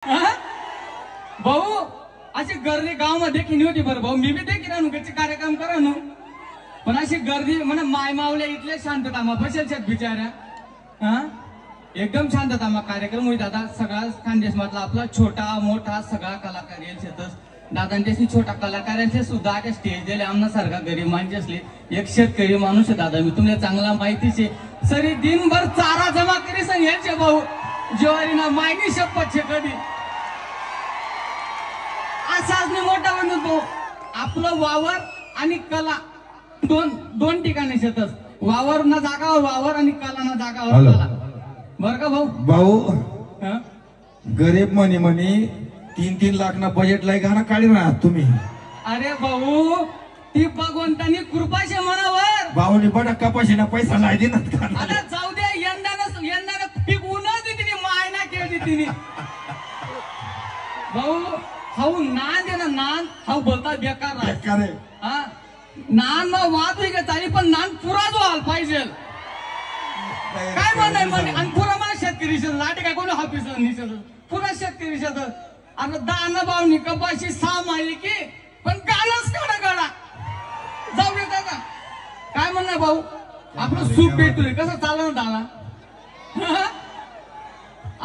भाऊ अशी गर्दी गावामध्ये देखील होती बरं भाऊ, मी बी देखील अनुगतचे कार्यक्रम करा नु, पण अशी गर्दी म्हणजे माय मावल्या इथले शांतता बसेल बिचाऱ्या एकदम शांतता कार्यक्रम होईल दादा. सगळा खानदेश मधला आपला छोटा मोठा सगळा कलाकार येईल शेतस दादांच्याशी छोटा कलाकारांचे सुद्धा त्या स्टेज दिले आमनासारखा गरीब माणसे असले एक शेतकरी माणूस आहे दादा. मी तुम्हाला चांगला माहितीचे सरी दिनभर चारा जमा करी सांग यांचे भाऊ ज्वारी ना मायनी शपथ छे कधी असाच नाही मोठा बनतो भाऊ. आपलं वावर आणि कला दोन ठिकाणी शेतस, वावर ना जागा वावर आणि कला ना जागा कला. बर का भाऊ? भाऊ गरीब म्हणे 3-3 लाख ना बजेट लाई गाणं काढी ना तुम्ही. अरे भाऊ ती भगवंतानी कृपाशे मनावर भाऊनी बडा कपाशी ना पैसा नाही देणार का? आता जाऊ दे यंदा पीक उन्हा तिने मायना केली तिने भाऊ. हाऊ नान दे ना नान हाऊ बोलता बेकार आहे. हा नान मग वाद होई का चाली पण नान पुरा जो आल पाहिजे काय म्हणाय म्हणे आणि पुरा मला शेतकरी लाटे काय कोणी ऑफिस निषेध पुरा शेतकरी शेत. आता दाना भावनी कपाशी 6 माहिली की पण गाणंच काढा जाऊ दे दादा. काय म्हणणार भाऊ आपलं सूप भेटतोय कसं चाललं ना दाना.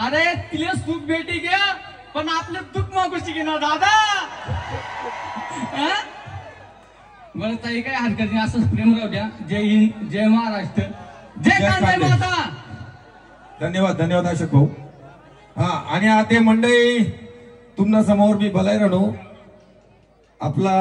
अरे तिला सूप भेटी घ्या पण आपलं दुःख मागूशी घे ना दादा. बरं ताई काय हरकत नाही असंच प्रेम राहू द्या. जय हिंद जय महाराष्ट्र जय कांदे माता. धन्यवाद अशोक भाऊ. आणि आता मंडळी तुमना समोर मी भलाय राहणो आपला